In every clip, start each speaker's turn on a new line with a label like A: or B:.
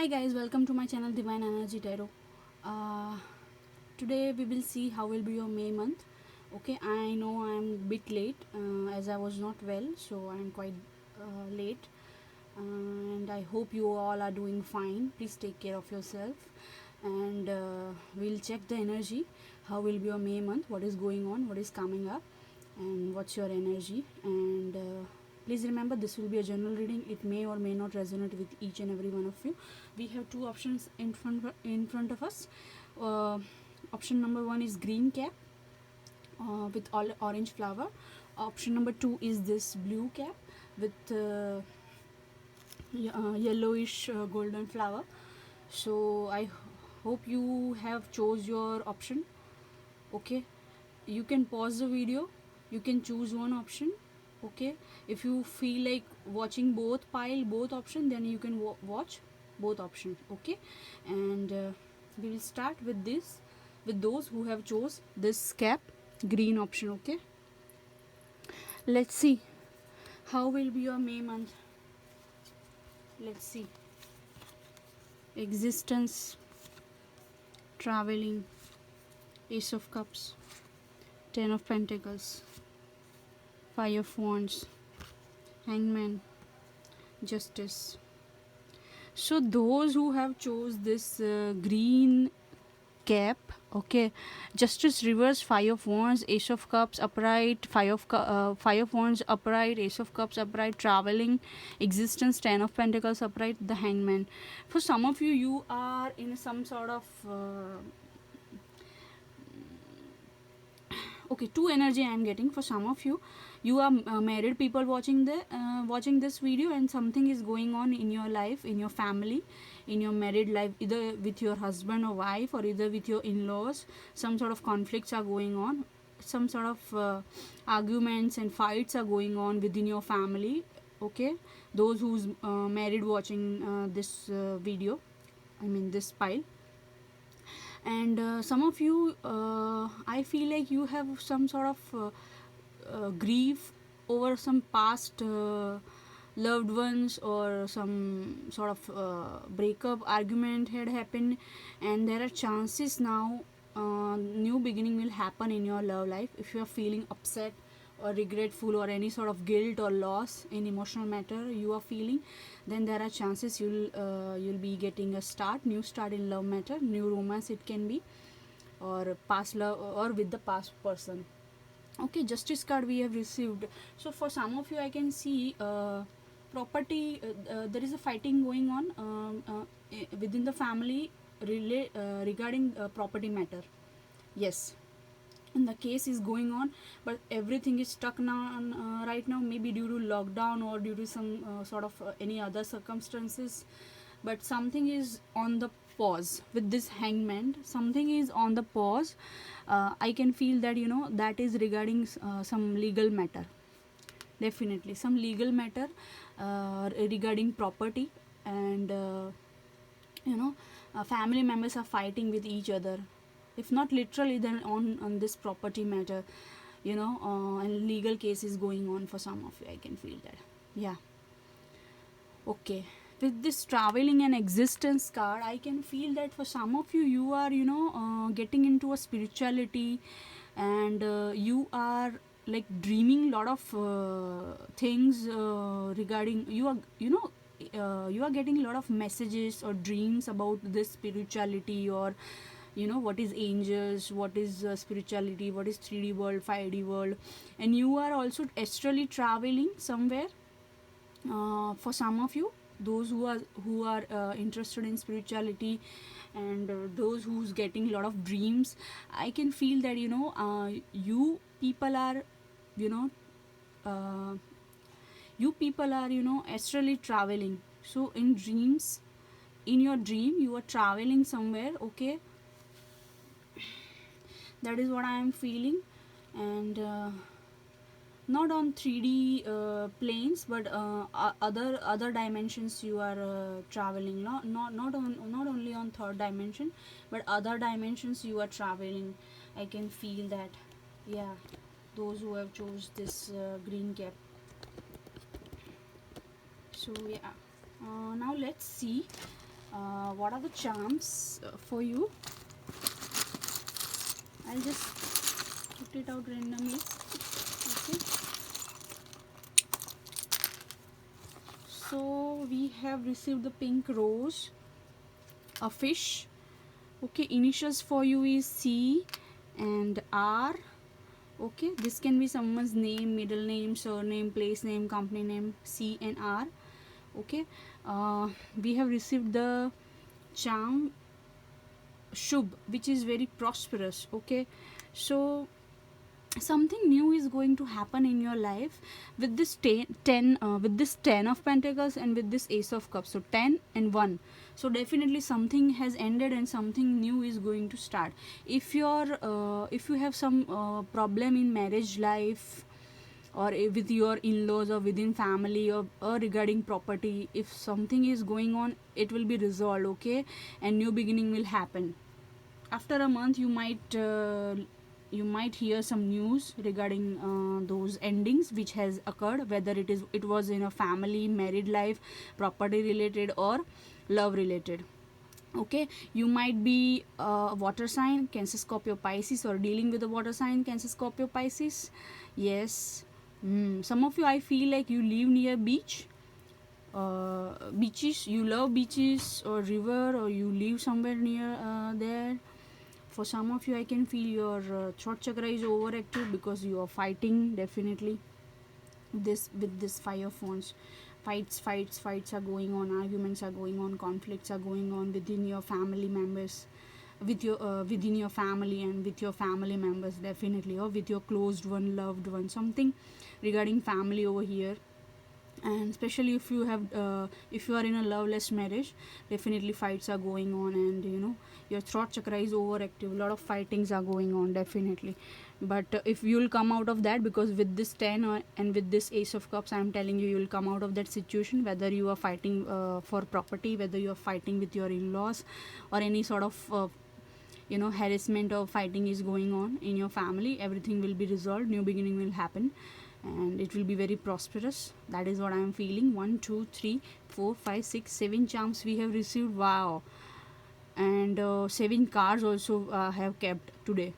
A: Hi guys, welcome to my channel Divine Energy Tarot. Uh, Today we will see how will be your May month. Okay, I know I'm a bit late as I was not well, so I'm quite late. And I hope you all are doing fine. Please take care of yourself, and we'll check the energy. How will be your May month? What is going on? What is coming up? And what's your energy? And please remember, this will be a general reading. It may or may not resonate with each and every one of you. We have two options in front of us. uh, Option number one is green cap with all orange flower. Option number two is this blue cap with yellowish golden flower. So I hope you have chose your option. Okay, you can pause the video, you can choose one option. Okay, if you feel like watching both option, then you can watch both options. Okay, and we will start with this, with those who have chose this cap green option. Okay, let's see how will be your May month. Let's see. Existence, traveling, Ace of Cups, Ten of Pentacles, Five of Wands, Hangman, Justice. So those who have chose this green cap, okay, Justice reverse, Five of Wands, Ace of Cups upright, Five of Wands upright, Ace of Cups upright, traveling, existence, Ten of Pentacles upright, the Hangman. For some of you, you are in some sort of okay, two energy I am getting. For some of you, you are married people watching this video, and something is going on in your life, in your family, in your married life, either with your husband or wife, or either with your in-laws. Some sort of conflicts are going on, some sort of arguments and fights are going on within your family. Okay, those who's married watching this video, I mean this pile. And some of you, I feel like you have some sort of grief over some past loved ones, or some sort of breakup argument had happened, and there are chances now new beginning will happen in your love life. If you are feeling upset or regretful or any sort of guilt or loss in emotional matter you are feeling, then there are chances you'll be getting a new start in love matter, new romance it can be, or past love, or with the past person. Okay, Justice card we have received. So for some of you, I can see property, there is a fighting going on within the family regarding property matter. Yes, and the case is going on, but everything is stuck now right now, maybe due to lockdown or due to some sort of any other circumstances. But something is on the pause with this Hangman. Something is on the pause. I can feel that, that is regarding some legal matter. Definitely some legal matter regarding property. And family members are fighting with each other, if not literally, then on this property matter. And legal case is going on for some of you, I can feel that. Yeah. Okay, with this traveling and existence card, I can feel that for some of you, you are getting into a spirituality, and you are like dreaming lot of things regarding you are you are getting a lot of messages or dreams about this spirituality, or what is angels, what is spirituality, what is 3D world, 5D world. And you are also astrally traveling somewhere. For some of you, those who are interested in spirituality, and those who's getting a lot of dreams, I can feel that you people are you know uh, you people are astrally traveling. So in dreams, in your dream, you are traveling somewhere. Okay, that is what I am feeling. And not on 3D planes, but other dimensions you are traveling. Not only on third dimension, but other dimensions you are traveling. I can feel that. Yeah, those who have chose this green cap. So yeah, now let's see What are the charms for you? I'll just put it out randomly. Okay. So we have received the pink rose, a fish. Okay, initials for you is C and R. Okay, this can be someone's name, middle name, surname, place name, company name, C and R. Okay, we have received the charm Shubh, which is very prosperous. Okay, so something new is going to happen in your life with this with this 10 of pentacles and with this ace of cups. So 10 and 1, so definitely something has ended and something new is going to start. If you have some problem in marriage life, or with your in-laws or within family, or regarding property, if something is going on, it will be resolved. Okay, and new beginning will happen. After a month you might hear some news regarding those endings which has occurred, whether it was in a family, married life, property related, or love related. Okay, you might be a water sign, Cancer, Scorpio, Pisces, or dealing with a water sign, Cancer, Scorpio, Pisces. Yes. Some of you, I feel like you live near beaches, you love beaches or river, or you live somewhere near there. For some of you, I can feel your throat chakra is overactive because you are fighting. Definitely this with this fire phones, fights are going on, arguments are going on, conflicts are going on within your family members, with your within your family and with your family members, definitely, or with your closed one, loved one, something regarding family over here. And especially if you are in a loveless marriage, definitely fights are going on, and your throat chakra is overactive, a lot of fightings are going on, definitely. But if you'll come out of that, because with this 10 and with this ace of cups, I'm telling you, you'll come out of that situation, whether you are fighting for property, whether you are fighting with your in-laws, or any sort of harassment or fighting is going on in your family, everything will be resolved, new beginning will happen, and it will be very prosperous. That is what I am feeling. 1 2 3 4 5 6 7 charms we have received. Wow. And 7 cards also have kept today.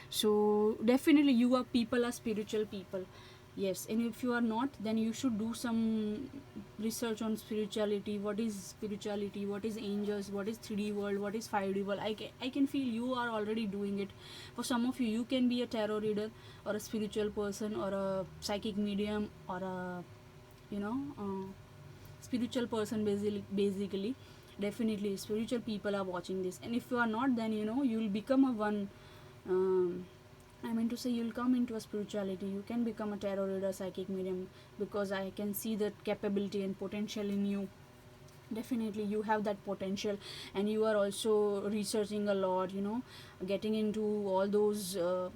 A: So definitely people are spiritual people. Yes, and if you are not, then you should do some research on spirituality. What is spirituality? What is angels? What is 3D world? What is 5D world? I can feel you are already doing it. For some of you, you can be a tarot reader, or a spiritual person, or a psychic medium, or a spiritual person, basically. Definitely spiritual people are watching this, and if you are not, then you'll become a one. I mean to say, you'll come into a spirituality. You can become a tarot reader, psychic medium, because I can see that capability and potential in you. Definitely, you have that potential, and you are also researching a lot. Getting into all those all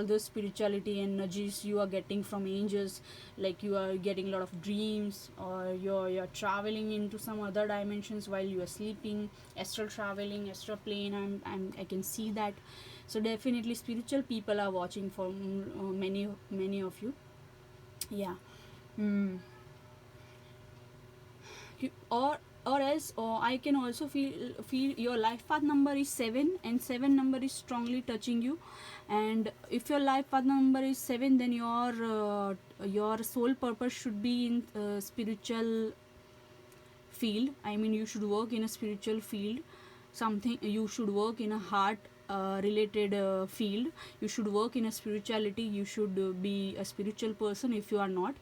A: the spirituality and energies you are getting from angels, like you are getting a lot of dreams, or you're traveling into some other dimensions while you are sleeping, astral traveling, astral plane. I can see that. So definitely spiritual people are watching for many of you. Yeah. mm. Or else, or I can also feel your life path number is 7, and 7 number is strongly touching you. And if your life path number is 7, then your sole purpose should be in spiritual field. I mean, you should work in a spiritual field. Something, you should work in a heart related field. You should work in a spirituality. You should be a spiritual person if you are not.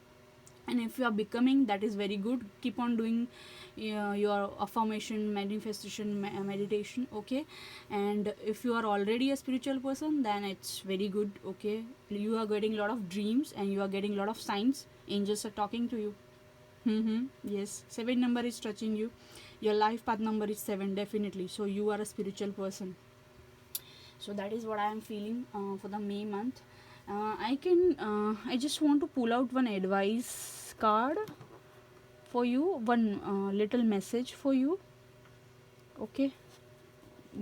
A: And if you are becoming, that is very good. Keep on doing your affirmation, manifestation, meditation. Okay. And if you are already a spiritual person, then it's very good. Okay, you are getting a lot of dreams, and you are getting a lot of signs. Angels are talking to you. Yes, 7 number is touching you. Your life path number is 7, definitely. So you are a spiritual person. So that is what I am feeling for the May month. I just want to pull out one advice card for you, one little message for you. Okay,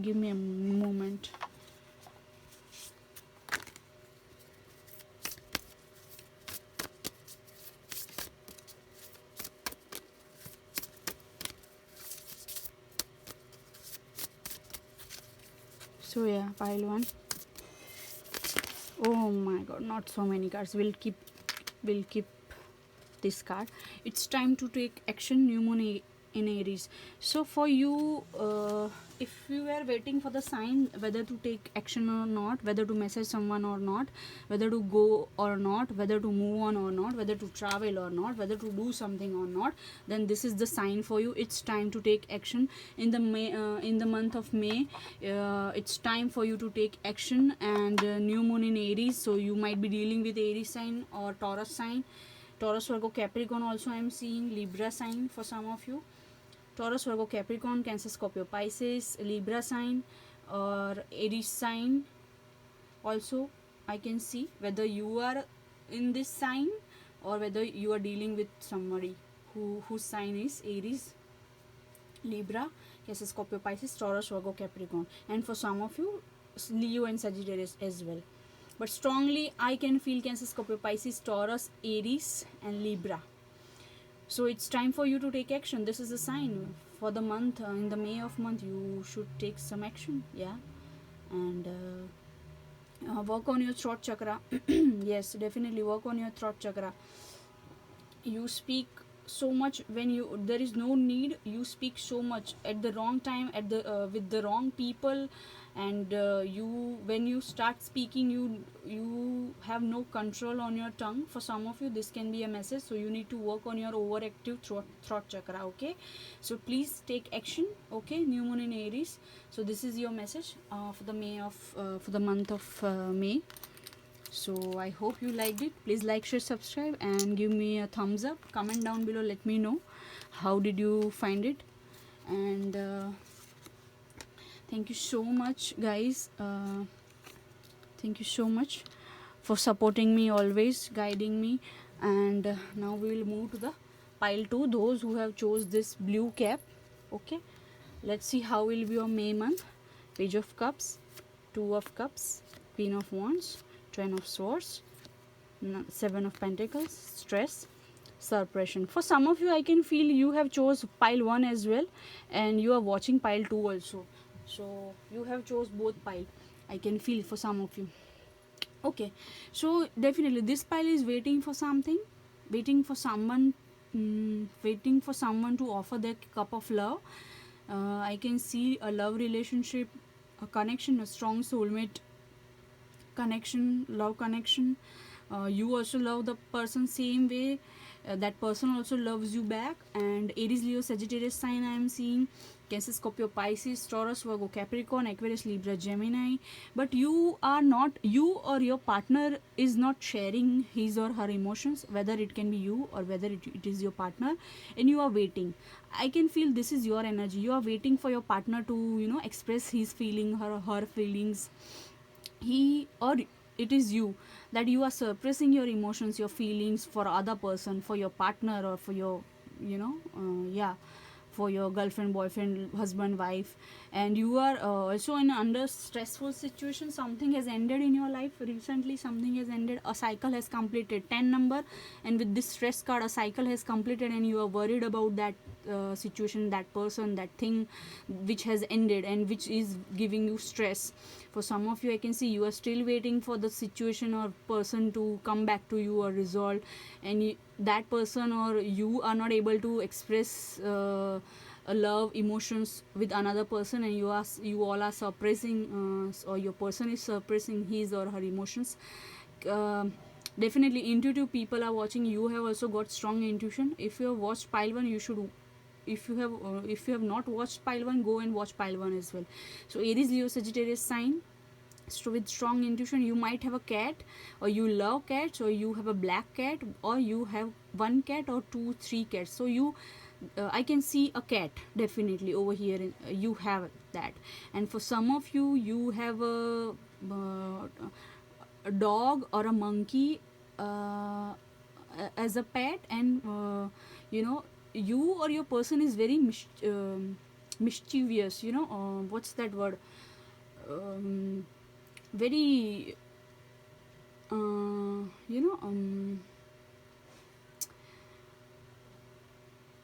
A: give me a moment. So yeah, pile 1. Oh my god, not so many cards. We'll keep this card. It's time to take action, new moon in Aries. So for you, if you were waiting for the sign whether to take action or not, whether to message someone or not, whether to go or not, whether to move on or not, whether to travel or not, whether to do something or not, then this is the sign for you. It's time to take action in the month of May. It's time for you to take action, and new moon in Aries, so you might be dealing with Aries sign or Taurus sign. Taurus, Virgo, Capricorn also I am seeing. Libra sign for some of you. Taurus, Virgo, Capricorn, Cancer, Scorpio, Pisces, Libra sign or Aries sign. Also I can see whether you are in this sign or whether you are dealing with somebody whose sign is Aries, Libra, Cancer, Scorpio, Pisces, Taurus, Virgo, Capricorn. And for some of you, Leo and Sagittarius as well. But strongly I can feel Cancer, Scorpio, Pisces, Taurus, Aries and Libra. So it's time for you to take action. This is a sign for the month. In the May of month, you should take some action. Yeah. And work on your throat chakra. Yes, definitely work on your throat chakra. You speak so much when there is no need. You speak so much at the wrong time, at the with the wrong people, and you when you start speaking, you have no control on your tongue. For some of you this can be a message, so you need to work on your overactive throat chakra. Okay, so please take action. Okay, new moon in Aries. So this is your message for the month of May. So I hope you liked it. Please like, share, subscribe and give me a thumbs up. Comment down below, let me know how did you find it. And thank you so much guys. Thank you so much for supporting me, always guiding me. And now we will move to the pile 2, those who have chose this blue cap. Okay, let's see how will be your May month. Page of Cups, Two of Cups, Queen of Wands, Ten of Swords, Seven of Pentacles, Stress, Suppression. For some of you I can feel you have chose pile 1 as well, and you are watching pile 2 also. So you have chose both pile, I can feel, for some of you. Okay, so definitely this pile is waiting for something, waiting for someone, waiting for someone to offer their cup of love. I can see a love relationship, a connection, a strong soulmate connection, love connection. You also love the person same way. That person also loves you back. And Aries, Leo, Sagittarius sign I am seeing. Cancer, Scorpio, Pisces, Taurus, Virgo, Capricorn, Aquarius, Libra, Gemini. But you are not, you or your partner is not sharing his or her emotions, whether it can be you or whether it is your partner, and you are waiting. I can feel this is your energy. You are waiting for your partner to express his feeling, her feelings. He or it is you, that you are suppressing your emotions, your feelings for other person, for your partner, or for your for your girlfriend, boyfriend, husband, wife. And you are also in under stressful situation. Something has ended in your life recently, something has ended, a cycle has completed, 10 number, and with this stress card a cycle has completed, and you are worried about that situation, that person, that thing which has ended and which is giving you stress. For some of you I can see you are still waiting for the situation or person to come back to you or resolve, and that person or you are not able to express love, emotions with another person, and you all are suppressing or your person is suppressing his or her emotions. Definitely intuitive people are watching. You have also got strong intuition. If you have watched pile 1, you should, if you have not watched pile 1, go and watch pile 1 as well. So Aries, Leo, Sagittarius sign. So with strong intuition, you might have a cat, or you love cats, or you have a black cat, or you have one cat or 2, 3 cats. So you I can see a cat definitely over here. You have that. And for some of you, you have a dog or a monkey as a pet, and you or your person is very mischievous. What's that word? Very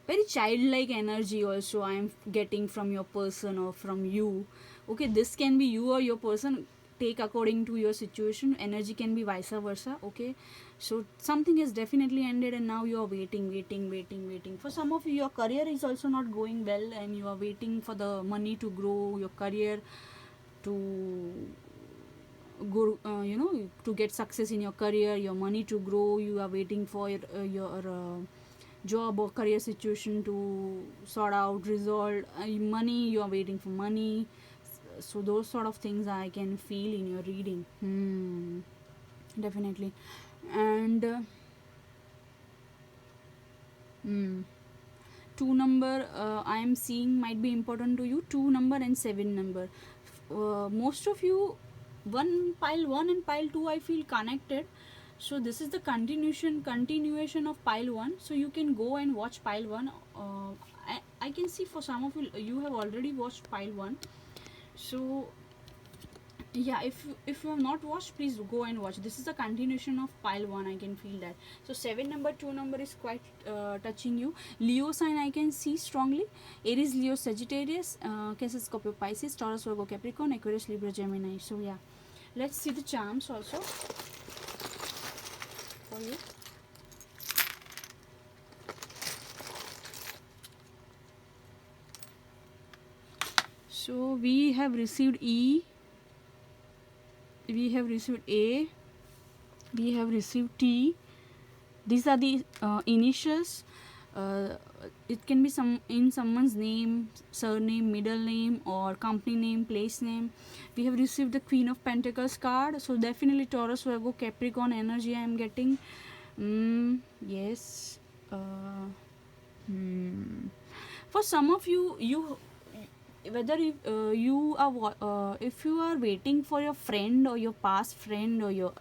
A: very childlike energy also I am getting from your person or from you. Okay, this can be you or your person, take according to your situation. Energy can be vice versa. Okay, so something has definitely ended and now you are waiting. For some of you, your career is also not going well and you are waiting for the money to grow, your career to go, to get success in your career, your money to grow. You are waiting for your job or career situation to sort out, resolve. Money, you are waiting for money. So those sort of things I can feel in your reading. Definitely. And hmm, 2 number I am seeing might be important to you. 2 number and 7 number. Most of you, one pile 1 and pile 2 I feel connected. So this is the continuation of pile 1. So you can go and watch pile 1. I can see for some of you have already watched pile 1. So yeah, if you have not watched, please go and watch. This is the continuation of pile 1. I can feel that. So 7 number, 2 number is quite touching you. Leo sign I can see strongly. Aries, Leo, Sagittarius, Cancer, Scorpio, Pisces, Taurus, Virgo, Capricorn, Aquarius, Libra, Gemini. So yeah, let's see the charms also for you. So we have received E, we have received A, we have received T. These are the initials. It can be some in someone's name, surname, middle name, or company name, place name. We have received the Queen of Pentacles card. So definitely Taurus, Virgo, Capricorn energy I am getting. Yes. For some of you whether if you are waiting for your friend or your past friend or your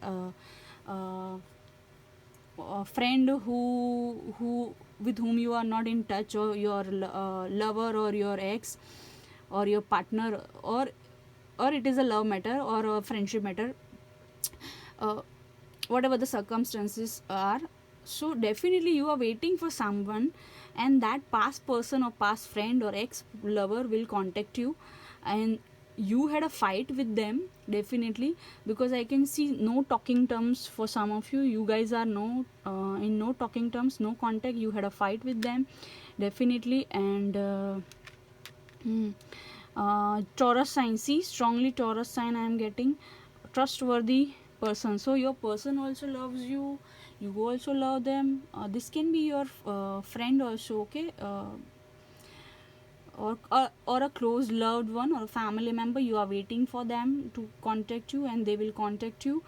A: friend who with whom you are not in touch, or your lover or your ex or your partner, or it is a love matter or a friendship matter, whatever the circumstances are. So definitely you are waiting for someone, and that past person or past friend or ex lover will contact you, and you had a fight with them definitely, because I can see no talking terms for some of you. You guys are in no talking terms, no contact. You had a fight with them definitely. And Taurus sign, see, strongly Taurus sign I am getting. Trustworthy person. So your person also loves you, you also love them. This can be your friend also. Okay, or a close loved one or a family member. You are waiting for them to contact you, and they will contact you.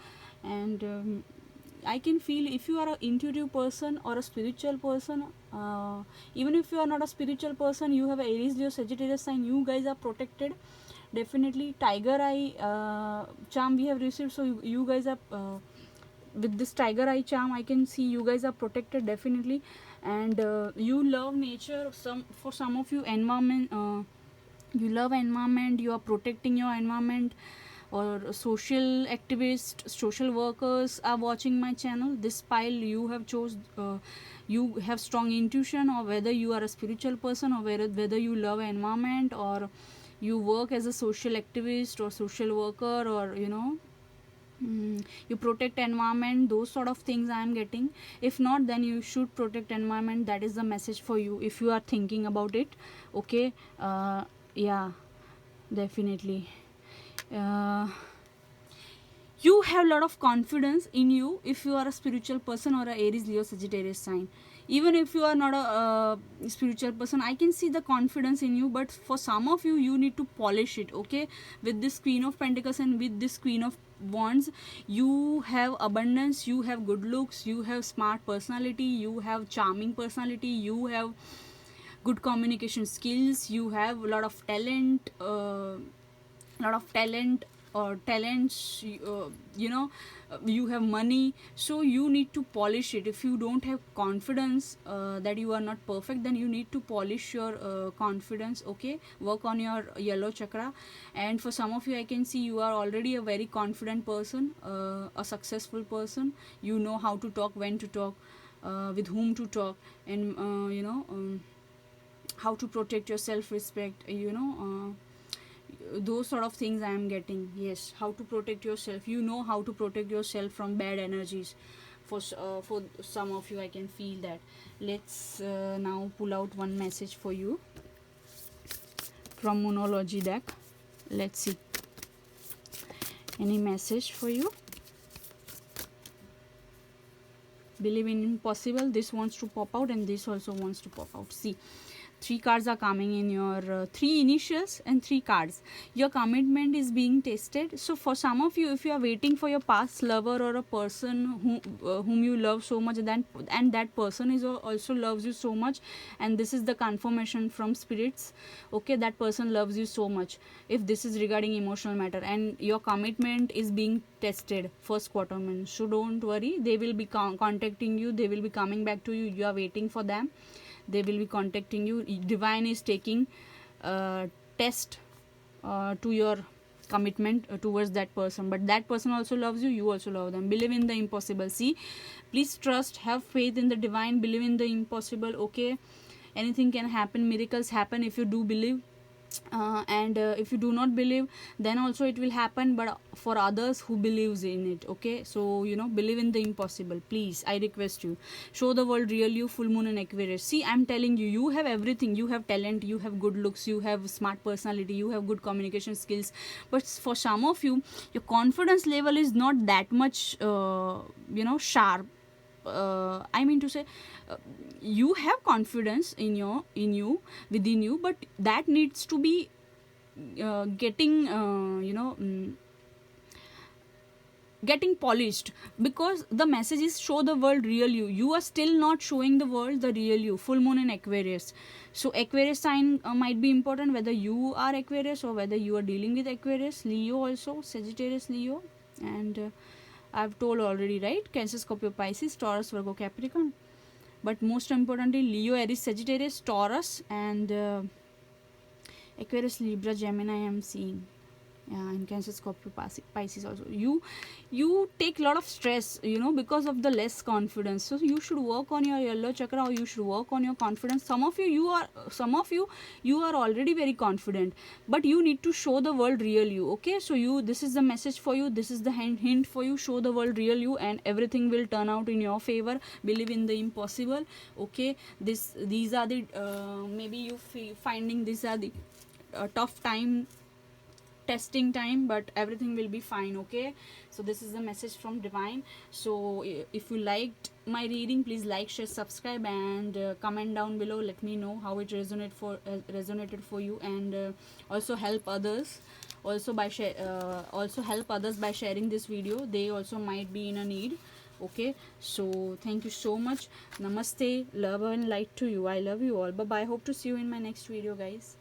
A: And I can feel if you are an intuitive person or a spiritual person, even if you are not a spiritual person, you have a Aries, Leo, Sagittarius sign, you guys are protected definitely. Tiger eye charm we have received. So you guys are with this tiger eye charm, I can see you guys are protected definitely. And you love nature. For some of you, environment, you love environment, you are protecting your environment. Or social activists, social workers are watching my channel. This pile you have chose, you have strong intuition, or whether you are a spiritual person, or whether you love environment, or you work as a social activist or social worker, or you protect environment. Those sort of things I am getting. If not, then you should protect environment. That is the message for you if you are thinking about it. Okay, yeah, definitely. You have a lot of confidence in you if you are a spiritual person or a Aries, Leo, Sagittarius sign. Even if you are not a spiritual person, I can see the confidence in you. But for some of you, you need to polish it. Okay, with this Queen of Pentacles and with this Queen of Wands, you have abundance, you have good looks, you have smart personality, you have charming personality, you have good communication skills, you have a lot of talent, or talents. You have money. So you need to polish it. If you don't have confidence that you are not perfect, then you need to polish your confidence. Okay, work on your yellow chakra. And for some of you, I can see you are already a very confident person, a successful person. You know how to talk, when to talk, with whom to talk, and how to protect your self-respect, those sort of things I am getting. Yes, how to protect yourself, how to protect yourself from bad energies. For some of you I can feel that. Let's now pull out one message for you from Moonology deck. Let's see any message for you. Believe in impossible. This wants to pop out and this also wants to pop out. See, 3 cards are coming in your 3 initials and 3 cards. Your commitment is being tested. So for some of you, if you are waiting for your past lover or a person whom you love so much, and that person is also loves you so much, and this is the confirmation from spirits. Okay, that person loves you so much. If this is regarding emotional matter, and your commitment is being tested first quarter month, so don't worry. They will be contacting you. They will be coming back to you. You are waiting for them. They will be contacting you. Divine is taking test to your commitment towards that person, but that person also loves you. You also love them. Believe in the impossible. See, please trust, have faith in the divine, believe in the impossible. Okay, anything can happen. Miracles happen if you do believe. And if you do not believe, then also it will happen, but for others who believes in it. Okay, so believe in the impossible. Please, I request you, show the world real you. Full moon and Aquarius. See, I'm telling you, you have everything. You have talent, you have good looks, you have smart personality, you have good communication skills, but for some of you, your confidence level is not that much sharp. I mean to say, you have confidence in you within you, but that needs to be getting getting polished, because the message is show the world real you. You are still not showing the world the real you. Full moon in Aquarius. So Aquarius sign might be important, whether you are Aquarius or whether you are dealing with Aquarius. Leo also, Sagittarius, Leo, and I've told already, right? Cancer, Scorpio, Pisces, Taurus, Virgo, Capricorn. But most importantly, Leo, Aries, Sagittarius, Taurus, and Aquarius, Libra, Gemini I am seeing. Yeah, and Cancer, Scorpio, Pisces also. You take a lot of stress, because of the less confidence. So you should work on your yellow chakra, or you should work on your confidence. Some of you are already very confident, but you need to show the world real you. Okay, so this is the message for you. This is the hint for you. Show the world real you, and everything will turn out in your favor. Believe in the impossible. Okay, these are the maybe you finding these are the tough time, testing time, but everything will be fine. Okay, so this is the message from divine. So if you liked my reading, please like, share, subscribe, and comment down below. Let me know how it resonated for you, and also help others also by also help others by sharing this video. They also might be in a need. Okay, so thank you so much. Namaste, love and light to you. I love you all. Bye bye. Hope to see you in my next video, guys.